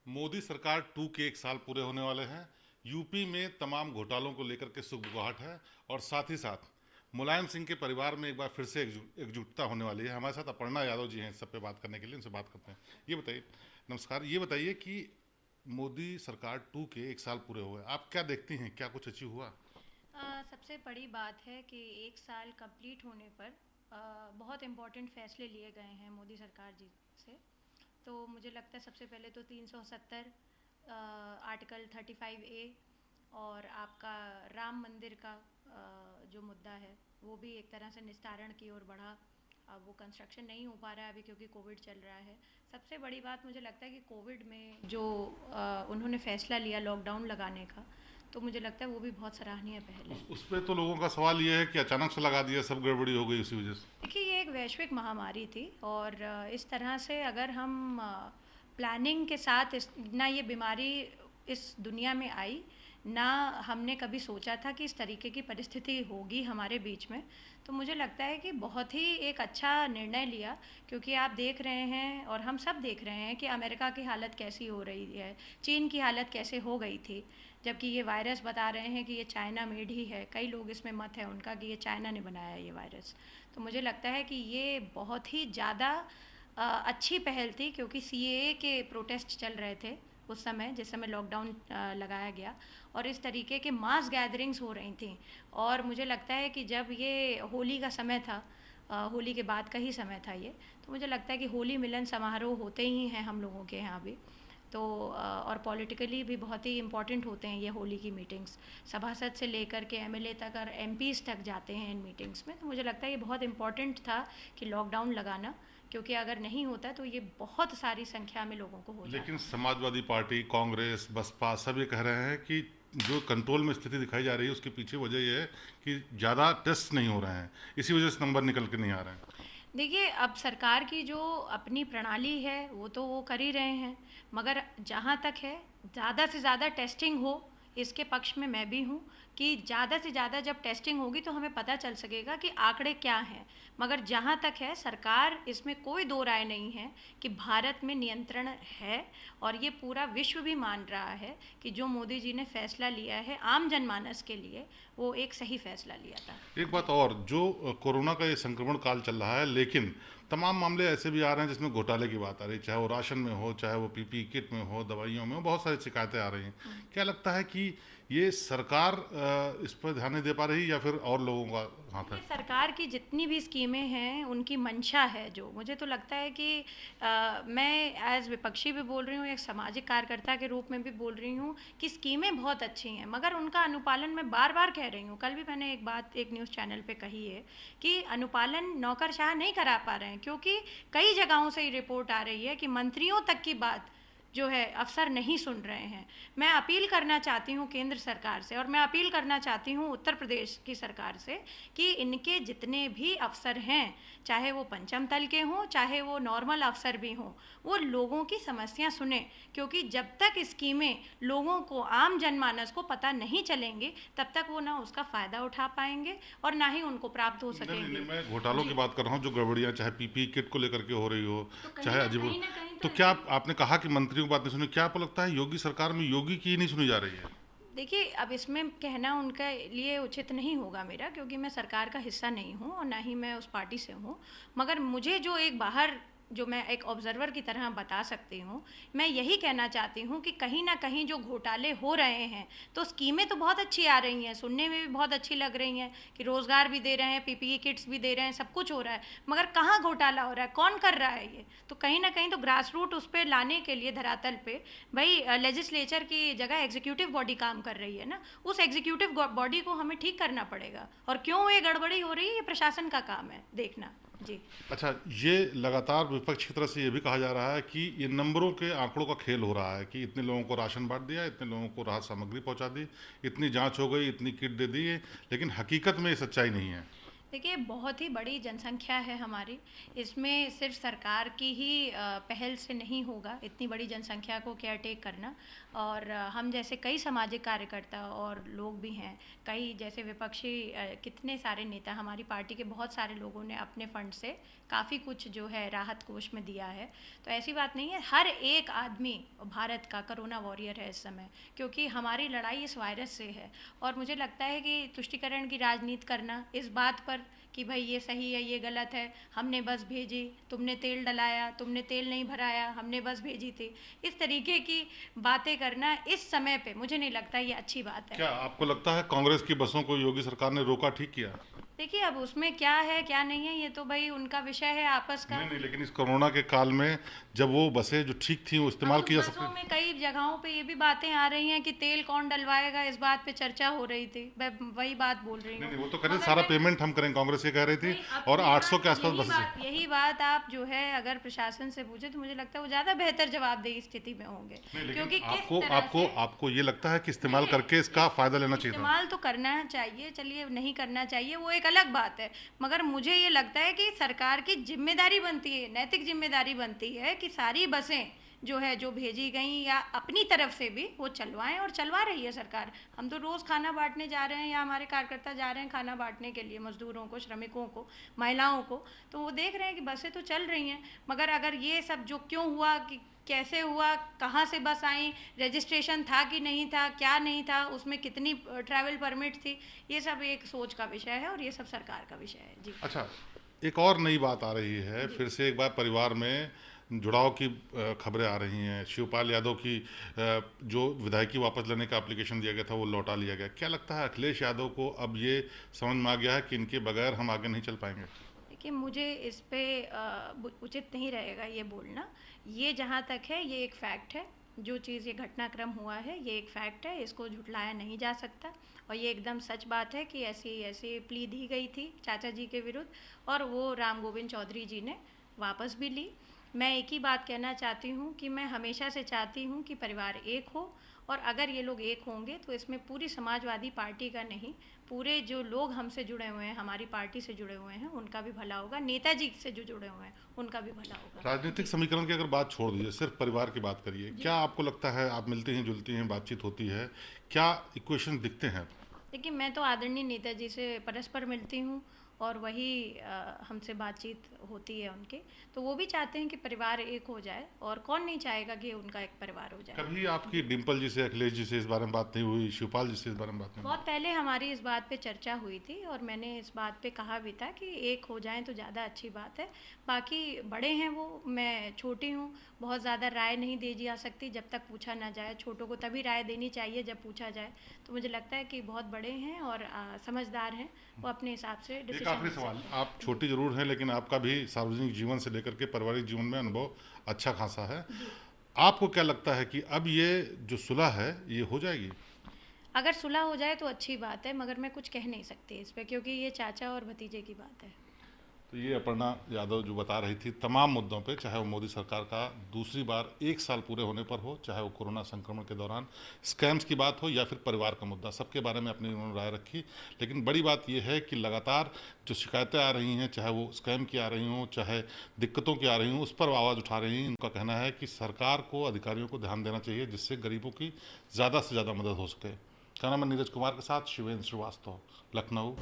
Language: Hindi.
मोदी सरकार 2 के 1 साल पूरे होने वाले हैं। यूपी में तमाम घोटालों को लेकर के सुगबुगाहट है और साथ ही साथ मुलायम सिंह के परिवार में एक बार फिर से एकजुटता होने वाली है। हमारे साथ अपर्णा यादव जी हैं इस सब पे बात करने के लिए, उनसे बात करते हैं। ये बताइए, नमस्कार, ये बताइए कि मोदी सरकार 2 के 1 साल पूरे हुए, आप क्या देखती हैं, क्या कुछ अचीव हुआ? सबसे बड़ी बात है कि 1 साल कंप्लीट होने पर बहुत इम्पोर्टेंट फैसले लिए गए हैं मोदी सरकार जी से। तो मुझे लगता है सबसे पहले तो 370 आर्टिकल 35A और आपका राम मंदिर का जो मुद्दा है वो भी एक तरह से निस्तारण की ओर बढ़ा। अब वो कंस्ट्रक्शन नहीं हो पा रहा है अभी क्योंकि कोविड चल रहा है। सबसे बड़ी बात मुझे लगता है कि कोविड में जो उन्होंने फ़ैसला लिया लॉकडाउन लगाने का, तो मुझे लगता है वो भी बहुत सराहनीय पहल है। उस पे तो लोगों का सवाल ये है कि अचानक से लगा दिया, सब गड़बड़ी हो गई उसी वजह से। देखिए, ये एक वैश्विक महामारी थी और इस तरह से अगर हम प्लानिंग के साथ ना ये बीमारी इस दुनिया में आई, ना हमने कभी सोचा था कि इस तरीके की परिस्थिति होगी हमारे बीच में। तो मुझे लगता है कि बहुत ही एक अच्छा निर्णय लिया, क्योंकि आप देख रहे हैं और हम सब देख रहे हैं कि अमेरिका की हालत कैसी हो रही है, चीन की हालत कैसे हो गई थी। जबकि ये वायरस बता रहे हैं कि ये चाइना मेड ही है, कई लोग इसमें मत है उनका कि ये चाइना ने बनाया ये वायरस। तो मुझे लगता है कि ये बहुत ही ज़्यादा अच्छी पहल थी, क्योंकि सीएए के प्रोटेस्ट चल रहे थे उस समय, जिस समय लॉकडाउन लगाया गया, और इस तरीके के मास गैदरिंग्स हो रही थी। और मुझे लगता है कि जब ये होली का समय था, होली के बाद का ही समय था ये, तो मुझे लगता है कि होली मिलन समारोह होते ही हैं हम लोगों के यहाँ भी। तो और पॉलिटिकली भी बहुत ही इम्पॉर्टेंट होते हैं ये होली की मीटिंग्स, सभासद से लेकर के एमएलए तक और एमपीज़ तक जाते हैं इन मीटिंग्स में। तो मुझे लगता है ये बहुत इम्पॉर्टेंट था कि लॉकडाउन लगाना, क्योंकि अगर नहीं होता तो ये बहुत सारी संख्या में लोगों को हो लेकिन जाता। समाजवादी पार्टी, कांग्रेस, बसपा सब ये कह रहे हैं कि जो कंट्रोल में स्थिति दिखाई जा रही है उसके पीछे वजह यह है कि ज़्यादा टेस्ट नहीं हो रहे हैं, इसी वजह से नंबर निकल के नहीं आ रहे हैं। देखिए, अब सरकार की जो अपनी प्रणाली है वो तो वो कर ही रहे हैं, मगर जहाँ तक है ज़्यादा से ज़्यादा टेस्टिंग हो, इसके पक्ष में मैं भी हूँ कि ज़्यादा से ज़्यादा जब टेस्टिंग होगी तो हमें पता चल सकेगा कि आंकड़े क्या हैं। मगर जहाँ तक है, सरकार इसमें कोई दो राय नहीं है कि भारत में नियंत्रण है, और ये पूरा विश्व भी मान रहा है कि जो मोदी जी ने फैसला लिया है आम जनमानस के लिए, वो एक सही फैसला लिया था। एक बात जी। और, जो कोरोना का ये संक्रमण काल चल रहा है, लेकिन तमाम मामले ऐसे भी आ रहे हैं जिसमें घोटाले की बात आ रही है, चाहे वो राशन में हो, चाहे वो पीपी किट में हो, दवाइयों में हो, बहुत सारी शिकायतें आ रही हैं। क्या लगता है कि ये सरकार इस पर ध्यान नहीं दे पा रही या फिर और लोगों का हाथ देखिए, है? सरकार की जितनी भी स्कीमें हैं उनकी मंशा है, जो मुझे तो लगता है कि मैं एज विपक्षी भी बोल रही हूँ, एक सामाजिक कार्यकर्ता के रूप में भी बोल रही हूँ कि स्कीमें बहुत अच्छी हैं, मगर उनका अनुपालन मैं बार बार कह रही हूँ। कल भी मैंने एक बात एक न्यूज़ चैनल पे कही है कि अनुपालन नौकरशाह नहीं करा पा रहे हैं, क्योंकि कई जगहों से ये रिपोर्ट आ रही है कि मंत्रियों तक की बात जो है अफसर नहीं सुन रहे हैं। मैं अपील करना चाहती हूँ केंद्र सरकार से, और मैं अपील करना चाहती हूँ उत्तर प्रदेश की सरकार से, कि इनके जितने भी अफसर हैं, चाहे वो पंचम तल के हों, चाहे वो नॉर्मल अफसर भी हों, वो लोगों की समस्या सुने, क्योंकि जब तक स्कीमें लोगों को, आम जनमानस को पता नहीं चलेंगे, तब तक वो ना उसका फ़ायदा उठा पाएंगे और ना ही उनको प्राप्त हो नहीं नहीं नहीं, सकेंगे। मैं घोटालों की जी। बात कर रहा हूँ, जो गड़बड़ियाँ चाहे पीपी किट को लेकर के हो रही हो, तो कहीं चाहे ना अजीब। कहीं ना कहीं तो तो क्या आपने कहा कि मंत्रियों की बात नहीं सुनी, क्या आपको लगता है योगी सरकार में योगी की ही नहीं सुनी जा रही है? देखिए, अब इसमें कहना उनके लिए उचित नहीं होगा मेरा, क्योंकि मैं सरकार का हिस्सा नहीं हूँ और ना ही मैं उस पार्टी से हूँ। मगर मुझे जो एक बाहर, जो मैं एक ऑब्जर्वर की तरह बता सकती हूँ, मैं यही कहना चाहती हूँ कि कहीं ना कहीं जो घोटाले हो रहे हैं, तो स्कीमें तो बहुत अच्छी आ रही हैं, सुनने में भी बहुत अच्छी लग रही हैं कि रोज़गार भी दे रहे हैं, पीपीई किट्स भी दे रहे हैं, सब कुछ हो रहा है, मगर कहाँ घोटाला हो रहा है, कौन कर रहा है ये? तो कहीं ना कहीं तो ग्रास रूट उस पर लाने के लिए, धरातल पे, भाई लेजिस्लेचर की जगह एग्जीक्यूटिव बॉडी काम कर रही है ना, उस एग्जीक्यूटिव बॉडी को हमें ठीक करना पड़ेगा, और क्यों ये गड़बड़ी हो रही है ये प्रशासन का काम है देखना। जी। अच्छा, ये लगातार विपक्ष की तरफ से ये भी कहा जा रहा है कि ये नंबरों के आंकड़ों का खेल हो रहा है कि इतने लोगों को राशन बांट दिया, इतने लोगों को राहत सामग्री पहुंचा दी, इतनी जांच हो गई, इतनी किट दे दी, लेकिन हकीकत में ये सच्चाई नहीं है। देखिए, बहुत ही बड़ी जनसंख्या है हमारी, इसमें सिर्फ सरकार की ही पहल से नहीं होगा इतनी बड़ी जनसंख्या को केयर टेक करना। और हम जैसे कई सामाजिक कार्यकर्ता और लोग भी हैं, कई जैसे विपक्षी कितने सारे नेता, हमारी पार्टी के बहुत सारे लोगों ने अपने फंड से काफ़ी कुछ जो है राहत कोष में दिया है। तो ऐसी बात नहीं है, हर एक आदमी भारत का कोरोना वॉरियर है इस समय, क्योंकि हमारी लड़ाई इस वायरस से है। और मुझे लगता है कि तुष्टीकरण की राजनीति करना इस बात पर कि भाई ये सही है, ये गलत है, हमने बस भेजी, तुमने तेल डलाया, तुमने तेल नहीं भराया, हमने बस भेजी थी, इस तरीके की बातें करना इस समय पे मुझे नहीं लगता ये अच्छी बात है। क्या आपको लगता है कांग्रेस की बसों को योगी सरकार ने रोका, ठीक किया? देखिए, अब उसमें क्या है क्या नहीं है ये तो भाई उनका विषय है आपस का। नहीं, लेकिन इस कोरोना के काल में जब वो बसें जो ठीक थी वो इस्तेमाल अब की जा उस बसों सकती। में कई जगहों पे ये भी बातें आ रही हैं कि तेल कौन डलवाएगा, इस बात पे चर्चा हो रही थी। मैं वही बात बोल रही नहीं, हूँ। वो तो कह रहे थे मगर सारा मैं पेमेंट हम करें, कांग्रेस ये कह रही थी। नहीं, अब और यही 800 के बात आसपास बसें। यही बात आप जो है अगर प्रशासन से पूछे तो मुझे लगता है वो ज़्यादा बेहतर जवाबदेही स्थिति में होंगे, नहीं, लेकिन क्योंकि किस आपको तरह आपको से आपको ये लगता है कि इस्तेमाल नहीं, करके इसका फायदा लेना चाहिए था? इस्तेमाल तो करना चाहिए, चलिए नहीं करना चाहिए वो एक अलग बात है, मगर मुझे ये लगता है कि सरकार की जिम्मेदारी बनती है, नैतिक जिम्मेदारी बनती है कि सारी बसें जो है जो भेजी गई या अपनी तरफ से भी वो चलवाएं, और चलवा रही है सरकार। हम तो रोज़ खाना बांटने जा रहे हैं या हमारे कार्यकर्ता जा रहे हैं खाना बांटने के लिए, मजदूरों को, श्रमिकों को, महिलाओं को, तो वो देख रहे हैं कि बसें तो चल रही हैं। मगर अगर ये सब जो क्यों हुआ, कि कैसे हुआ, कहाँ से बस आई, रजिस्ट्रेशन था कि नहीं था, क्या नहीं था, उसमें कितनी ट्रैवल परमिट थी, ये सब एक सोच का विषय है और ये सब सरकार का विषय है जी। अच्छा, एक और नई बात आ रही है, फिर से एक बार परिवार में जुड़ाव की खबरें आ रही हैं। शिवपाल यादव की जो विधायकी वापस लेने का एप्लीकेशन दिया गया था वो लौटा लिया गया। क्या लगता है अखिलेश यादव को अब ये समझ में आ गया है कि इनके बगैर हम आगे नहीं चल पाएंगे? देखिए, मुझे इस पे उचित नहीं रहेगा ये बोलना। ये जहाँ तक है ये एक फैक्ट है, जो चीज़ ये घटनाक्रम हुआ है ये एक फैक्ट है, इसको झुठलाया नहीं जा सकता। और ये एकदम सच बात है कि ऐसी ऐसी प्ली दी गई थी चाचा जी के विरुद्ध, और वो राम गोविंद चौधरी जी ने वापस भी ली। मैं एक ही बात कहना चाहती हूँ कि मैं हमेशा से चाहती हूँ कि परिवार एक हो, और अगर ये लोग एक होंगे तो इसमें पूरी समाजवादी पार्टी का नहीं, पूरे जो लोग हमसे जुड़े हुए हैं, हमारी पार्टी से जुड़े हुए हैं, उनका भी भला होगा, नेताजी से जो जुड़े हुए हैं उनका भी भला होगा। राजनीतिक समीकरण की अगर बात छोड़ दीजिए, सिर्फ परिवार की बात करिए। क्या आपको लगता है, आप मिलती हैं जुलती हैं, बातचीत होती है, क्या इक्वेशन दिखते हैं? देखिए, मैं तो आदरणीय नेताजी से परस्पर मिलती हूँ और वही हमसे बातचीत होती है उनके, तो वो भी चाहते हैं कि परिवार एक हो जाए, और कौन नहीं चाहेगा कि उनका एक परिवार हो जाए। कभी आपकी डिम्पल जी से, अखिलेश जी से इस बारे में बात नहीं हुई? शिवपाल जी से इस बारे में बात नहीं बहुत पहले हमारी इस बात पे चर्चा हुई थी और मैंने इस बात पे कहा भी था कि एक हो जाएं तो ज़्यादा अच्छी बात है। बाकी बड़े हैं वो, मैं छोटी हूँ, बहुत ज़्यादा राय नहीं दी जा सकती जब तक पूछा ना जाए। छोटों को तभी राय देनी चाहिए जब पूछा जाए। तो मुझे लगता है कि बहुत बड़े हैं और समझदार हैं, वो अपने हिसाब से एक डिसीजन आखिरी ले सवाल, सकते हैं। आप छोटी जरूर हैं लेकिन आपका भी सार्वजनिक जीवन से लेकर के पारिवारिक जीवन में अनुभव अच्छा खासा है। जी। आपको क्या लगता है कि अब ये जो सुलह है ये हो जाएगी? अगर सुलह हो जाए तो अच्छी बात है, मगर मैं कुछ कह नहीं सकती इस पे, क्योंकि ये चाचा और भतीजे की बात है। तो ये अपर्णा यादव जो बता रही थी तमाम मुद्दों पे, चाहे वो मोदी सरकार का दूसरी बार 1 साल पूरे होने पर हो, चाहे वो कोरोना संक्रमण के दौरान स्कैम्स की बात हो, या फिर परिवार का मुद्दा, सबके बारे में अपनी उन्होंने राय रखी। लेकिन बड़ी बात यह है कि लगातार जो शिकायतें आ रही हैं, चाहे वो स्कैम की आ रही हों, चाहे दिक्कतों की आ रही हों, उस पर आवाज़ उठा रही हैं। उनका कहना है कि सरकार को, अधिकारियों को ध्यान देना चाहिए जिससे गरीबों की ज़्यादा से ज़्यादा मदद हो सके। क्या नाम है? नीरज कुमार के साथ शिवेंद्र श्रीवास्तव, लखनऊ।